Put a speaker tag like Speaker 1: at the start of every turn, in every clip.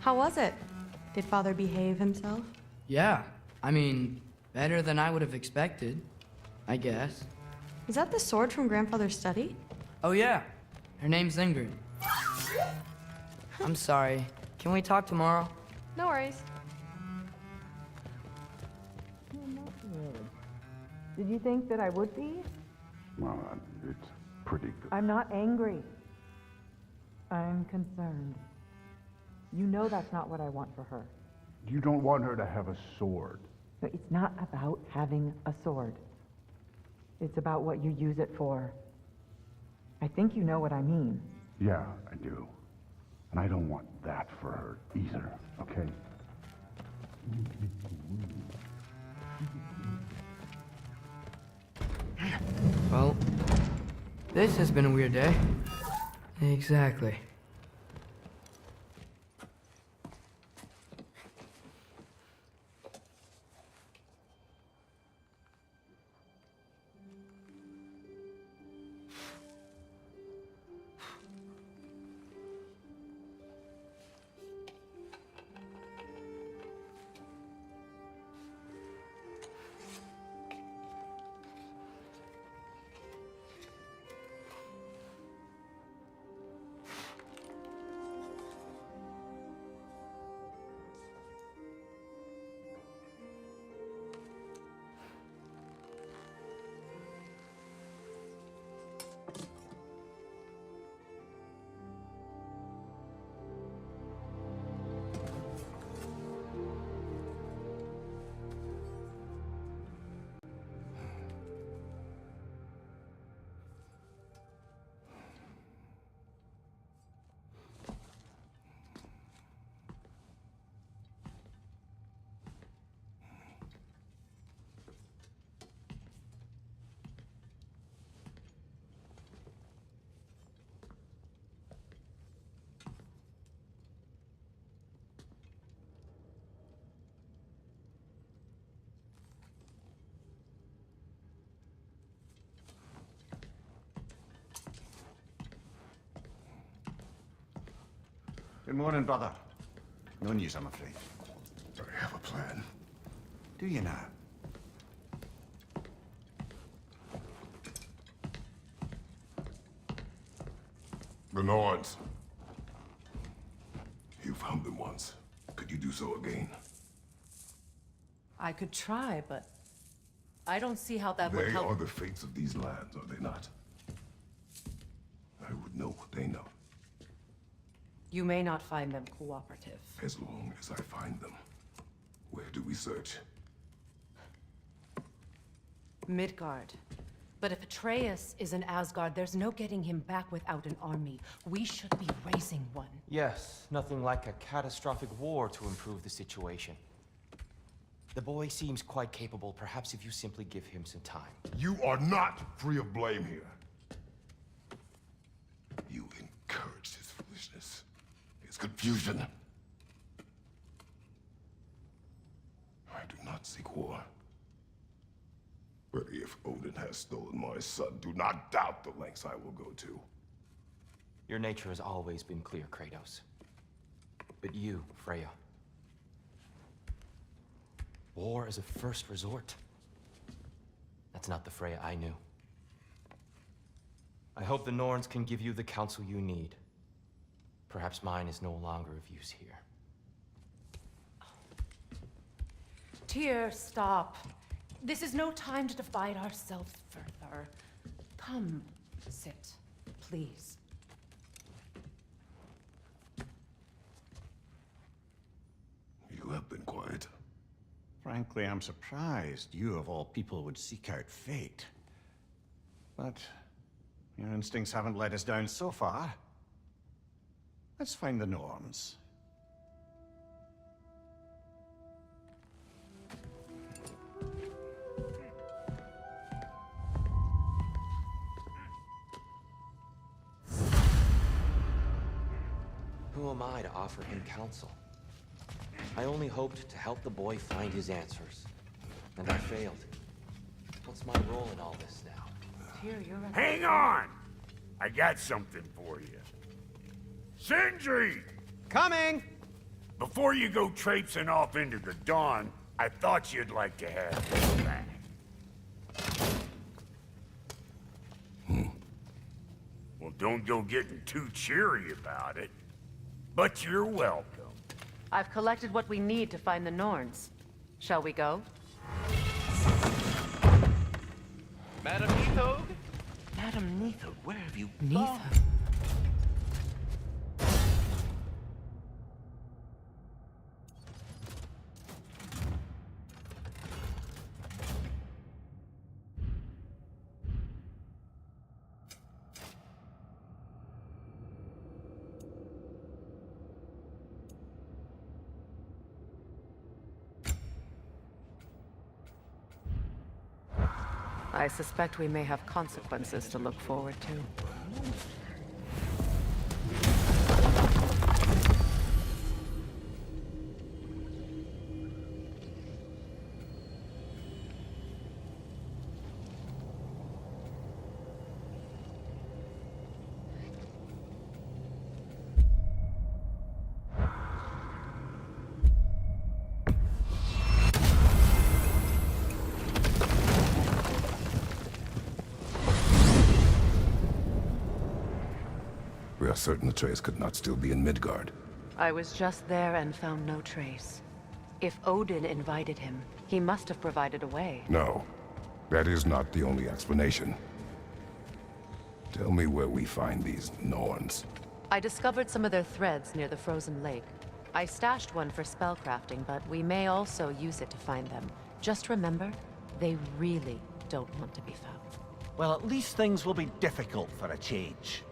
Speaker 1: How was it? Did Father behave himself?
Speaker 2: Yeah, I mean, better than I would have expected, I guess.
Speaker 1: Is that the sword from Grandfather's study?
Speaker 2: Oh yeah, her name's Ingrid. I'm sorry, can we talk tomorrow?
Speaker 1: No worries.
Speaker 3: Did you think that I would be?
Speaker 4: Well, it's pretty good.
Speaker 3: I'm not angry. I'm concerned. You know that's not what I want for her.
Speaker 4: You don't want her to have a sword.
Speaker 3: No, it's not about having a sword. It's about what you use it for. I think you know what I mean.
Speaker 4: Yeah, I do. And I don't want that for her either, okay?
Speaker 2: Well, this has been a weird day. Exactly.
Speaker 5: Good morning, brother. No news, I'm afraid.
Speaker 4: I have a plan.
Speaker 5: Do you now?
Speaker 6: The Nords. You found them once. Could you do so again?
Speaker 7: I could try, but I don't see how that would
Speaker 6: They
Speaker 7: help.
Speaker 6: are the fates of these lands, are they not? I would know what they know,
Speaker 7: You may not find them cooperative.
Speaker 6: as long as I find them. Where do we search?
Speaker 7: Midgard. But if Atreus is in Asgard, there's no getting him back without an army. We should be raising one.
Speaker 8: Yes, nothing like a catastrophic war to improve the situation. The boy seems quite capable. Perhaps if you simply give him some time.
Speaker 6: You are not free of blame here. You encouraged his foolishness, his confusion. I do not seek war. But if Odin has stolen my son, do not doubt the lengths I will go to.
Speaker 8: Your nature has always been clear, Kratos. But you, Freya. War is a first resort. That's not the Freya I knew. I hope the Norns can give you the counsel you need. Perhaps mine is no longer of use here.
Speaker 7: Tyr, stop. This is no time to divide ourselves further. Come, sit, please.
Speaker 6: You have been quiet.
Speaker 5: Frankly, I'm surprised you of all people would seek out fate. But your instincts haven't let us down so far. Let's find the norms.
Speaker 8: Who am I to offer him counsel? I only hoped to help the boy find his answers. And I failed. What's my role in all this now?
Speaker 7: Tyr, you're a...
Speaker 9: Hang on! I got something for you. Sindri!
Speaker 10: Coming!
Speaker 9: Before you go traipsing off into the dawn, I thought you'd like to have this back. Well, don't go getting too cheery about it. But you're welcome.
Speaker 7: I've collected what we need to find the Norns. Shall we go?
Speaker 10: Madam Neathog?
Speaker 8: Madam Neathog, where have you
Speaker 7: Neither.
Speaker 8: gone?
Speaker 7: I suspect we may have consequences to look forward to.
Speaker 6: We are certain Atreus could not still be in Midgard.
Speaker 7: I was just there and found no trace. If Odin invited him, he must have provided a way.
Speaker 6: No, that is not the only explanation. Tell me where we find these Norns.
Speaker 7: I discovered some of their threads near the frozen lake. I stashed one for spellcrafting, but we may also use it to find them. Just remember, they really don't want to be found.
Speaker 10: Well, at least things will be difficult for a change.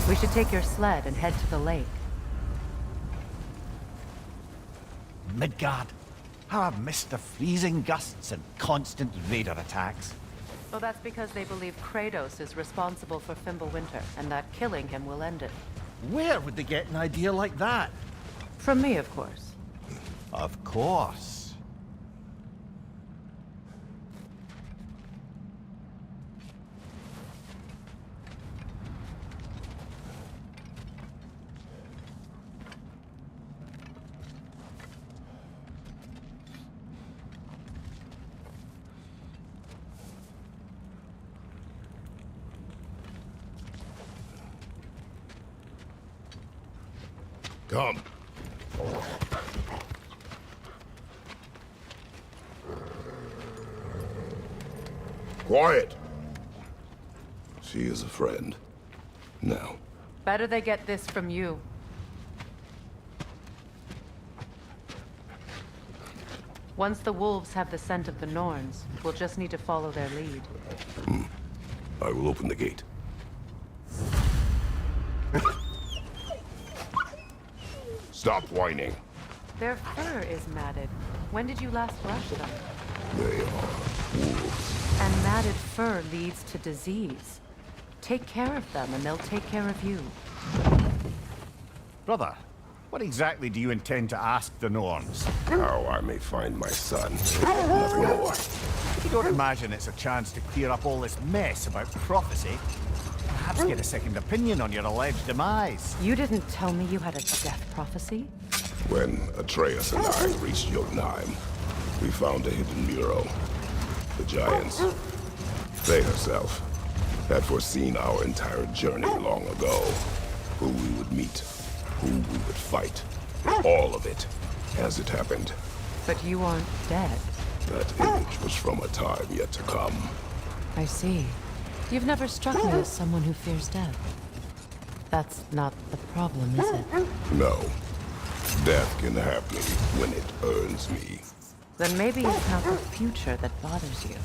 Speaker 7: We should take your sled and head to the lake.
Speaker 10: Midgard. How I've missed the freezing gusts and constant raider attacks.
Speaker 7: Well, that's because they believe Kratos is responsible for Fimbulwinter, and that killing him will end it.
Speaker 10: Where would they get an idea like that?
Speaker 7: From me, of course.
Speaker 10: Of course.
Speaker 6: Come. Quiet. She is a friend. Now.
Speaker 7: Better they get this from you. Once the wolves have the scent of the Norns, we'll just need to follow their lead.
Speaker 6: I will open the gate. Stop whining.
Speaker 7: Their fur is matted. When did you last brush them?
Speaker 6: They are wolves.
Speaker 7: And matted fur leads to disease. Take care of them, and they'll take care of you.
Speaker 5: Brother, what exactly do you intend to ask the Norns?
Speaker 6: How I may find my son. Nothing more.
Speaker 5: You don't imagine it's a chance to clear up all this mess about prophecy? Perhaps get a second opinion on your alleged demise.
Speaker 7: You didn't tell me you had a death prophecy?
Speaker 6: When Atreus and I reached Jotunheim, we found a hidden mural. The giants, they herself, had foreseen our entire journey long ago. Who we would meet, who we would fight. All of it, as it happened.
Speaker 7: But you aren't dead.
Speaker 6: That image was from a time yet to come.
Speaker 7: I see. You've never struck me as someone who fears death. That's not the problem, is it?
Speaker 6: No. Death can have me when it earns me.
Speaker 7: Then maybe it's not the future that bothers you.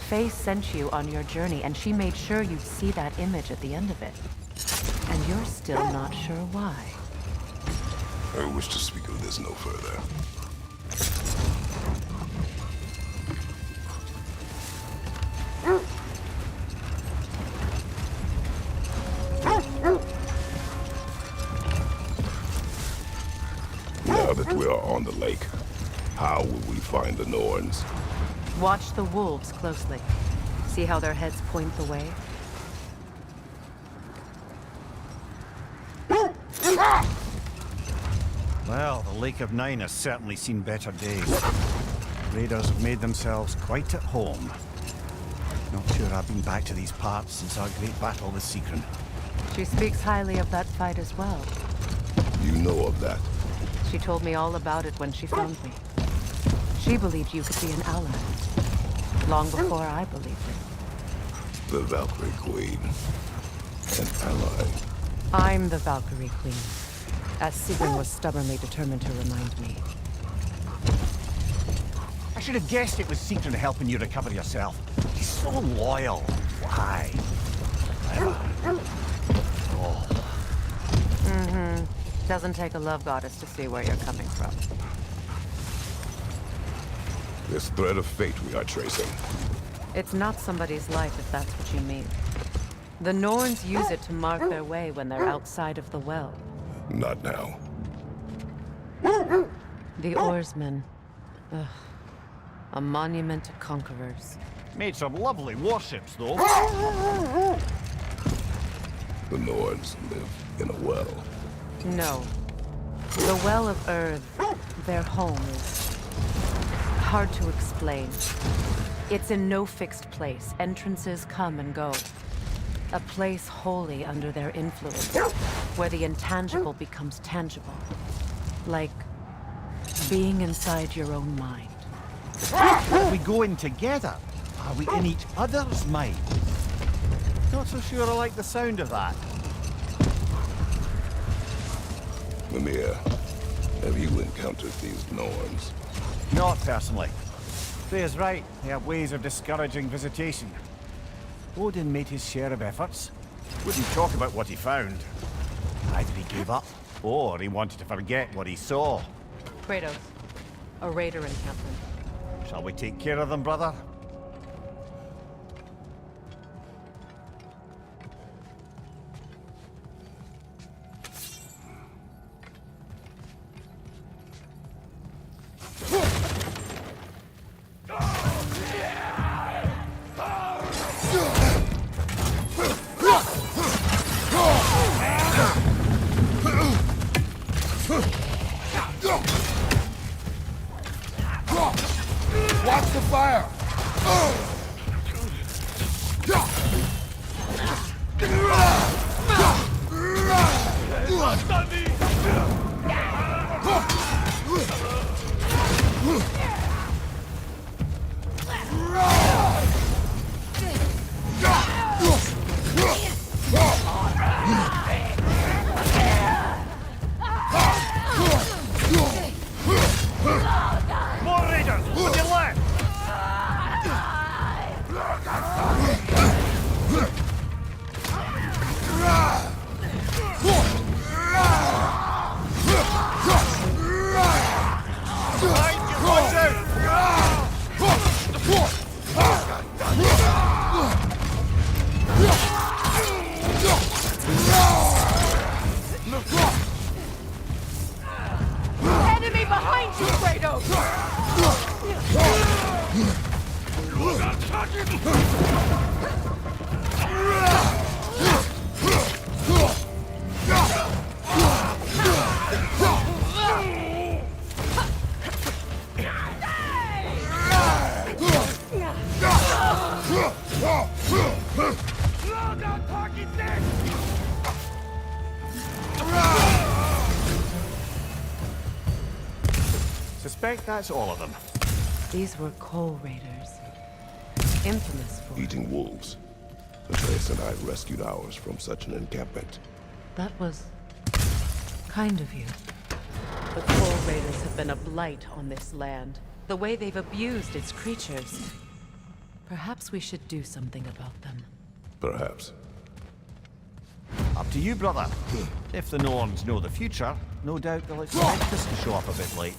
Speaker 7: Faye sent you on your journey, and she made sure you'd see that image at the end of it. And you're still not sure why.
Speaker 6: I wish to speak of this no further. Now that we are on the lake, how will we find the Norns?
Speaker 7: Watch the wolves closely. See how their heads point the way?
Speaker 10: Well, the Lake of Nine has certainly seen better days. Raiders have made themselves quite at home. Not sure I've been back to these parts since our great battle with Secret.
Speaker 7: She speaks highly of that fight as well.
Speaker 6: You know of that?
Speaker 7: She told me all about it when she found me. She believed you could be an ally. Long before I believed it.
Speaker 6: The Valkyrie Queen. An ally.
Speaker 7: I'm the Valkyrie Queen, as Sigrun was stubbornly determined to remind me.
Speaker 10: I should have guessed it was Secret helping you recover yourself. He's so loyal. Why? Oh.
Speaker 7: Mm-hmm. Doesn't take a love goddess to see where you're coming from.
Speaker 6: This thread of fate we are tracing.
Speaker 7: It's not somebody's life, if that's what you mean. The Norns use it to mark their way when they're outside of the well.
Speaker 6: Not now.
Speaker 7: The oarsmen. Ugh. A monument to conquerors.
Speaker 10: Made some lovely warships, though.
Speaker 6: The Norns live in a well.
Speaker 7: No. The Well of Earth, their home, is hard to explain. It's in no fixed place. Entrances come and go. A place wholly under their influence, where the intangible becomes tangible. Like being inside your own mind.
Speaker 10: Are we going together? Are we in each other's minds? Not so sure I like the sound of that.
Speaker 6: Mimir, have you encountered these Norns?
Speaker 10: Not personally. Freya's right. They have ways of discouraging visitation. Odin made his share of efforts. Wouldn't talk about what he found. Either he gave up, or he wanted to forget what he saw.
Speaker 7: Kratos, a raider encampment.
Speaker 10: Shall we take care of them, brother?
Speaker 6: Watch the fire!
Speaker 10: More raiders! On your left!
Speaker 7: Enemy behind you, Kratos!
Speaker 10: Suspect that's all of them.
Speaker 7: These were coal raiders. Infamous for...
Speaker 6: Eating wolves. Atreus and I rescued ours from such an encampment.
Speaker 7: That was... kind of you. The coal raiders have been a blight on this land. The way they've abused its creatures. Perhaps we should do something about them.
Speaker 6: Perhaps.
Speaker 10: Up to you, brother. If the Norns know the future, no doubt they'll expect us to show up a bit late.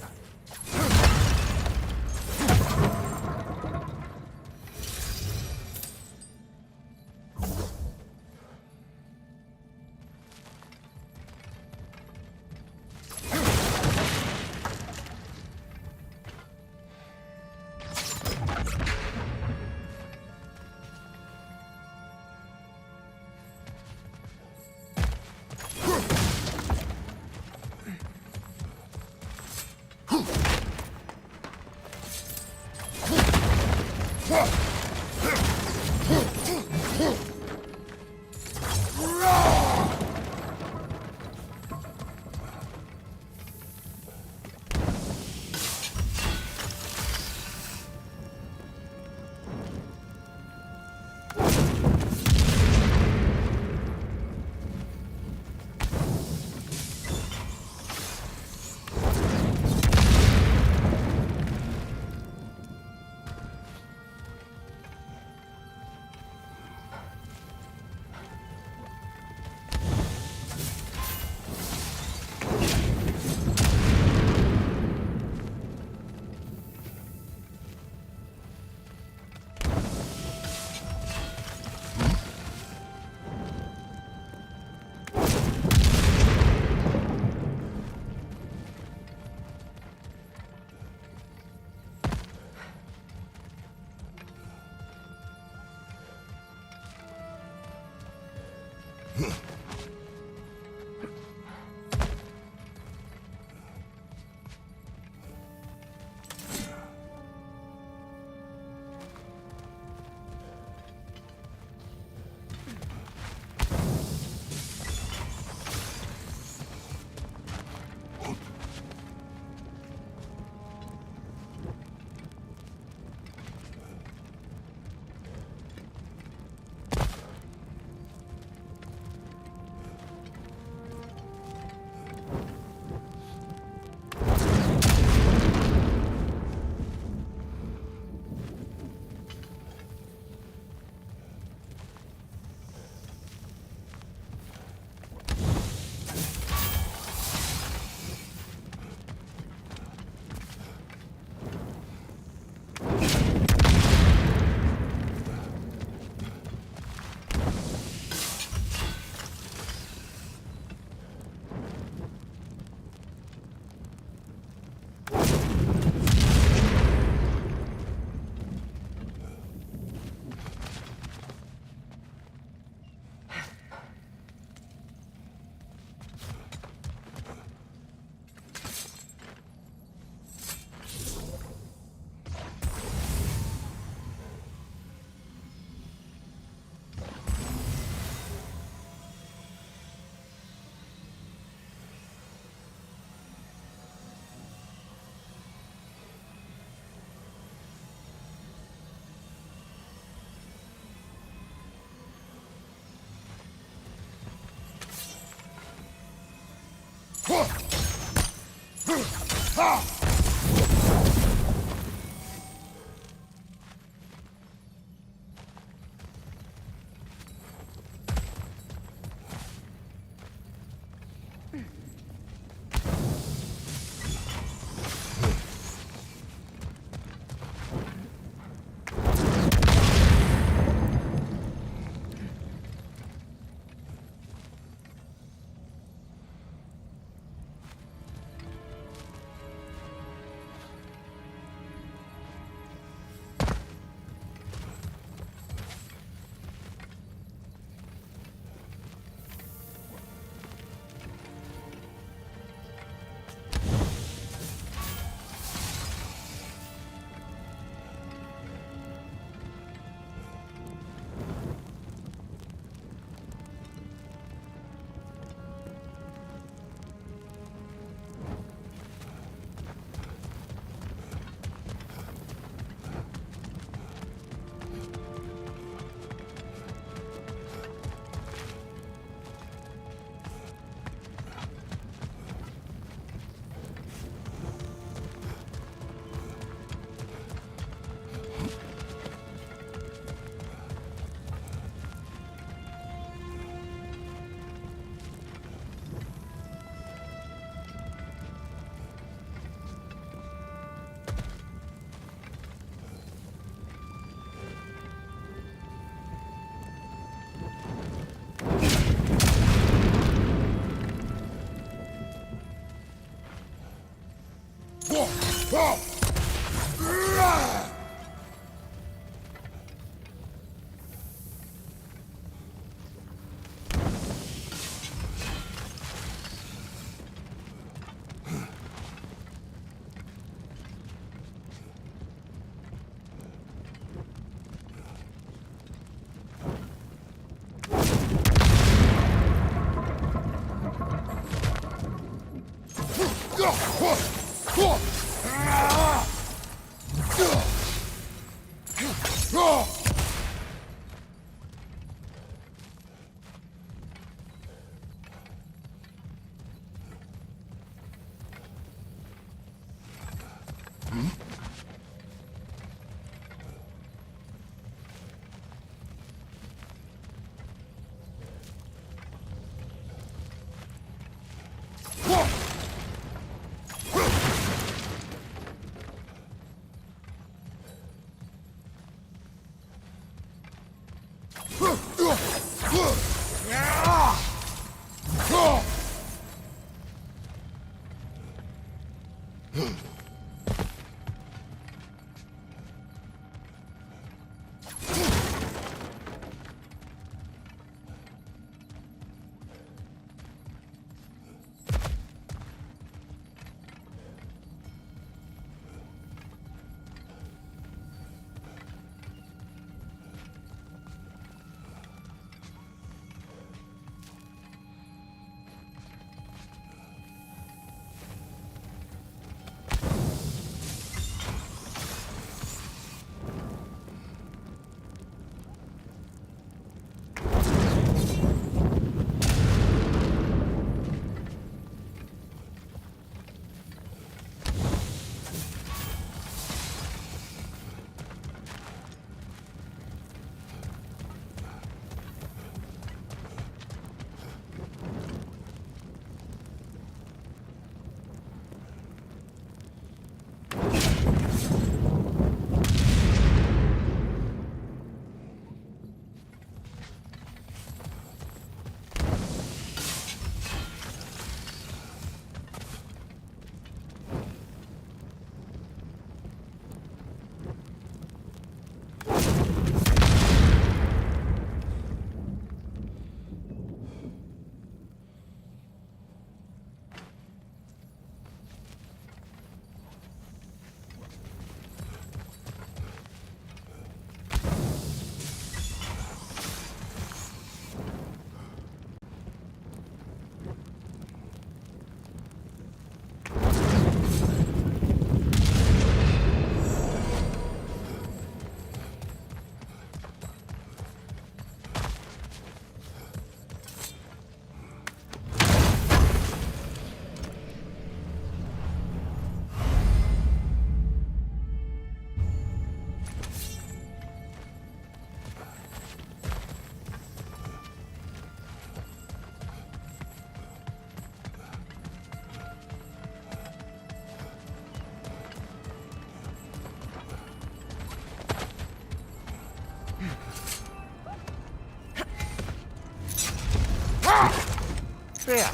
Speaker 10: Freya,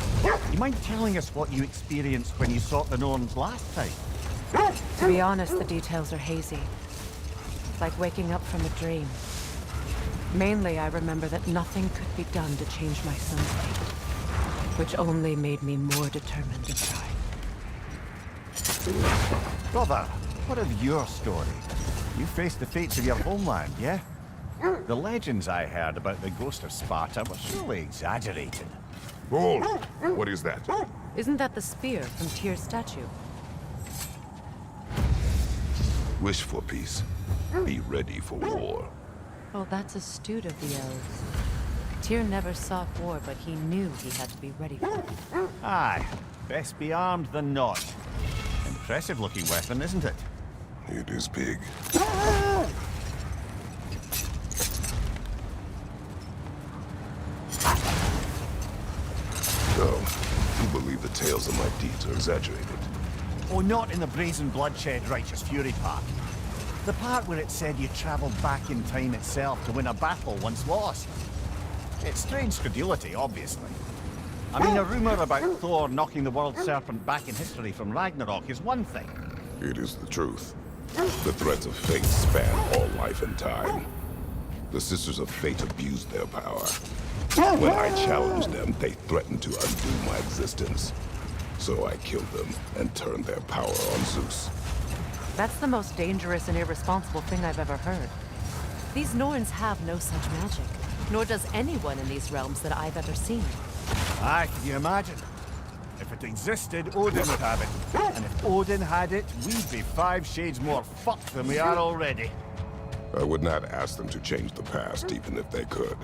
Speaker 10: you mind telling us what you experienced when you sought the Norns last time?
Speaker 7: To be honest, the details are hazy. Like waking up from a dream. Mainly, I remember that nothing could be done to change my son's fate, which only made me more determined to try.
Speaker 10: Brother, what of your story? You faced the fates of your homeland, yeah? The legends I heard about the ghost of Sparta were surely exaggerated.
Speaker 6: Hold! What is that?
Speaker 7: Isn't that the spear from Tyr's statue?
Speaker 6: Wish for peace. Be ready for war.
Speaker 7: Well, that's astute of the elves. Tyr never sought war, but he knew he had to be ready for it.
Speaker 10: Aye, best be armed than not. Impressive looking weapon, isn't it?
Speaker 6: It is big. So, you believe the tales of my deeds are exaggerated?
Speaker 10: Oh, not in the brazen bloodshed righteous fury part. The part where it said you traveled back in time itself to win a battle once lost. It's strange credulity, obviously. I mean, a rumor about Thor knocking the world serpent back in history from Ragnarok is one thing.
Speaker 6: It is the truth. The threats of fate span all life and time. The Sisters of Fate abused their power. When I challenged them, they threatened to undo my existence. So I killed them and turned their power on Zeus.
Speaker 7: That's the most dangerous and irresponsible thing I've ever heard. These Norns have no such magic, nor does anyone in these realms that I've ever seen.
Speaker 10: Aye, can you imagine? If it existed, Odin would have it. And if Odin had it, we'd be 5 shades more fucked than we are already.
Speaker 6: I would not ask them to change the past, even if they could.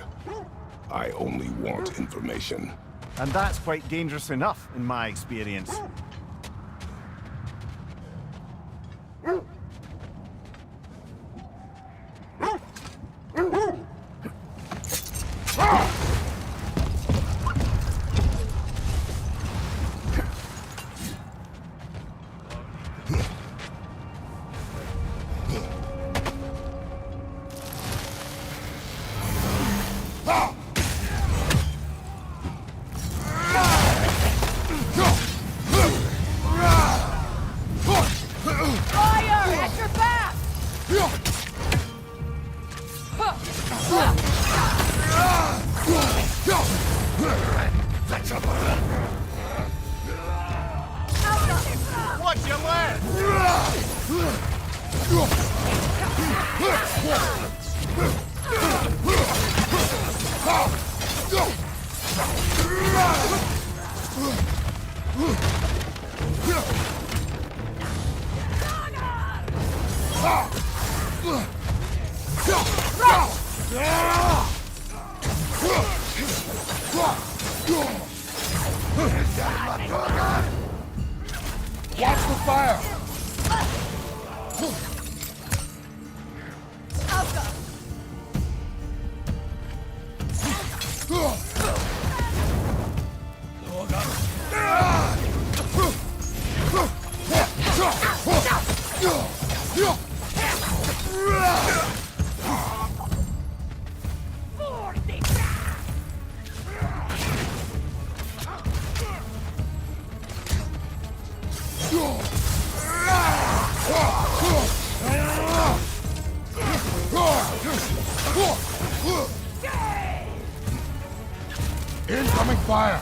Speaker 6: I only want information.
Speaker 10: And that's quite dangerous enough, in my experience.
Speaker 11: Incoming fire!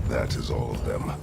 Speaker 6: That is all of them.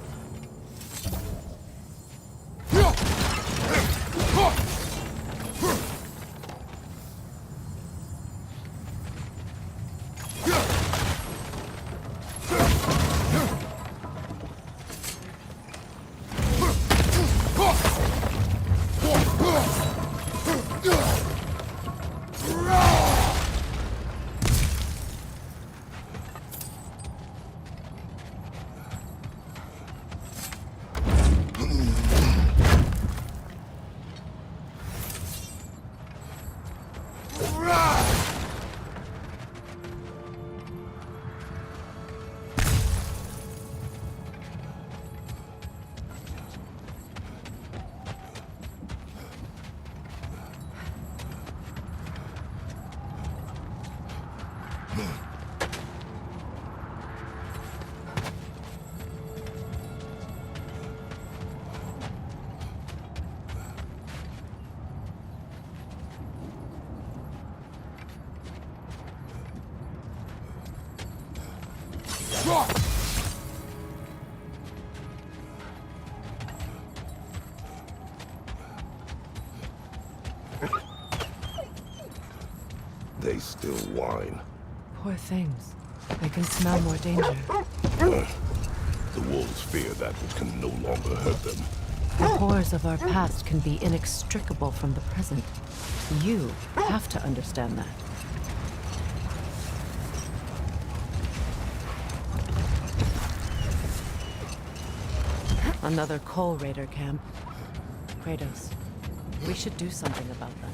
Speaker 6: They still whine.
Speaker 7: Poor things. I can smell more danger.
Speaker 6: The wolves fear that which can no longer hurt them.
Speaker 7: The horrors of our past can be inextricable from the present. You have to understand that. Another coal raider camp. Kratos, we should do something about that.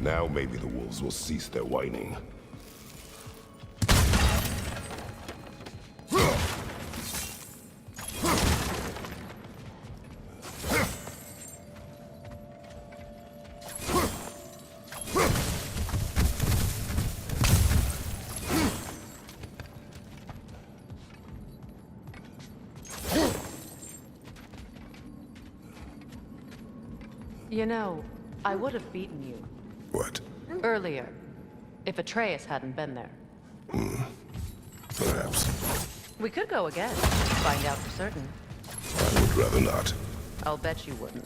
Speaker 6: Now maybe the wolves will cease their whining.
Speaker 7: You know, I would have beaten you.
Speaker 6: What?
Speaker 7: Earlier, if Atreus hadn't been there.
Speaker 6: Perhaps.
Speaker 7: We could go again, find out for certain.
Speaker 6: I would rather not.
Speaker 7: I'll bet you wouldn't.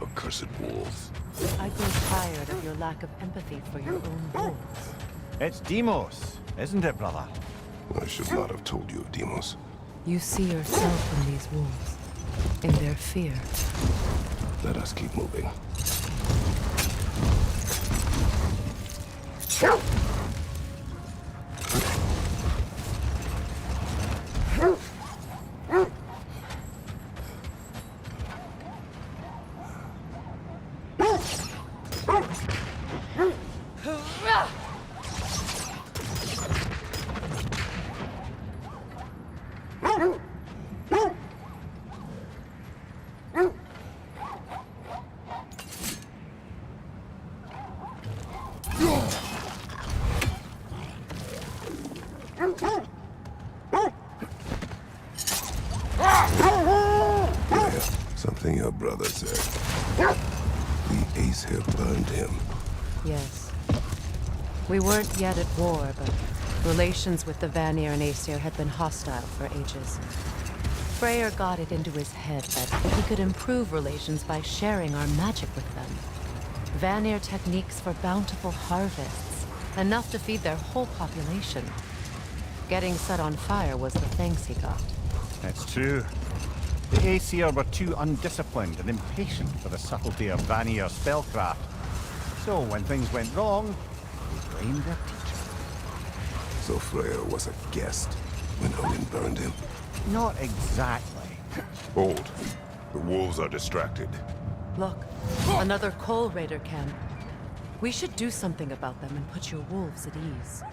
Speaker 6: Accursed wolves.
Speaker 7: I grow tired of your lack of empathy for your own wolves.
Speaker 10: It's Demos, isn't it, brother?
Speaker 6: I should not have told you of Demos.
Speaker 7: You see yourself in these wolves, in their fear.
Speaker 6: Let us keep moving. Something your brother said. The Æsir burned him.
Speaker 7: Yes. We weren't yet at war, but relations with the Vanir and Æsir had been hostile for ages. Freyr got it into his head that he could improve relations by sharing our magic with them. Vanir techniques for bountiful harvests, enough to feed their whole population. Getting set on fire was the thanks he got.
Speaker 10: It's true. The Æsir were too undisciplined and impatient for the subtlety of Vanir spellcraft. So when things went wrong, they blamed their teacher.
Speaker 6: So Freya was a guest when Odin burned him?
Speaker 10: Not exactly.
Speaker 6: Hold. The wolves are distracted.
Speaker 7: Look, another coal raider camp. We should do something about them and put your wolves at ease.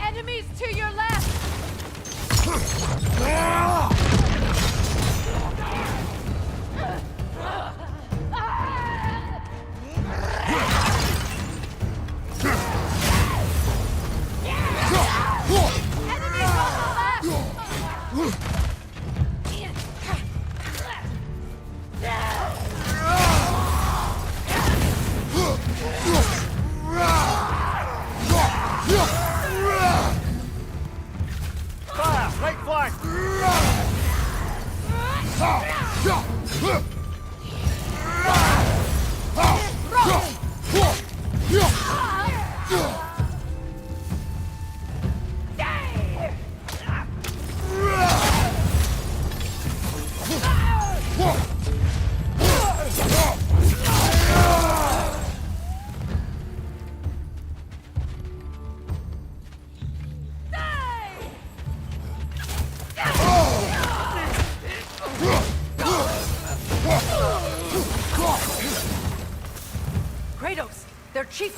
Speaker 7: Enemies to your left!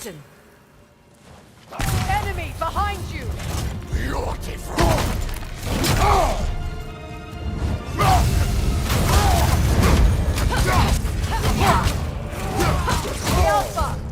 Speaker 7: Chieftain! Enemy behind you! Alpha!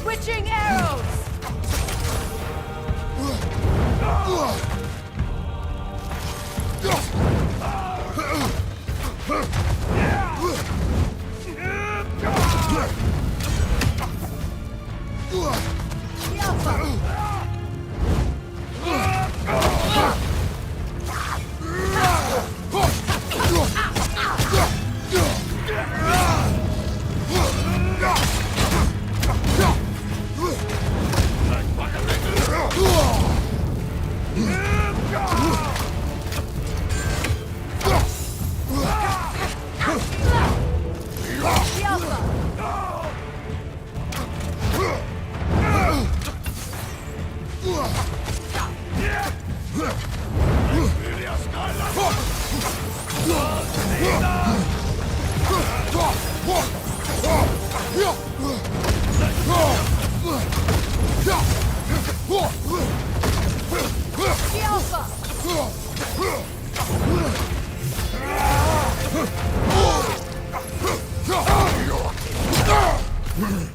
Speaker 7: Switching arrows!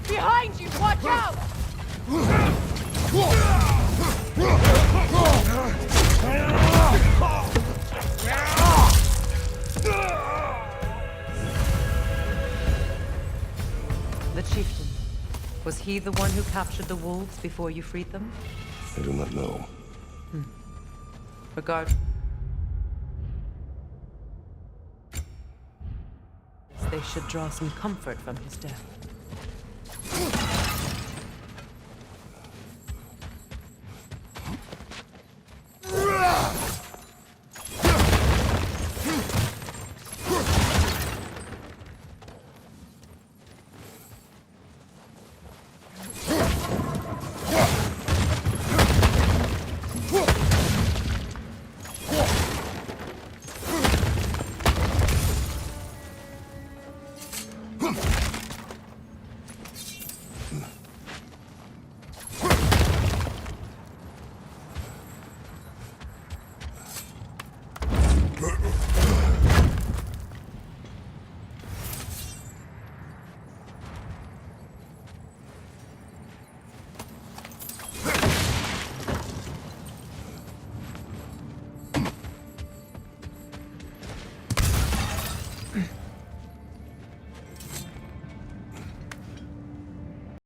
Speaker 7: Behind you! Watch out! The chieftain. Was he the one who captured the wolves before you freed them?
Speaker 6: I do not know.
Speaker 7: Regard. They should draw some comfort from his death.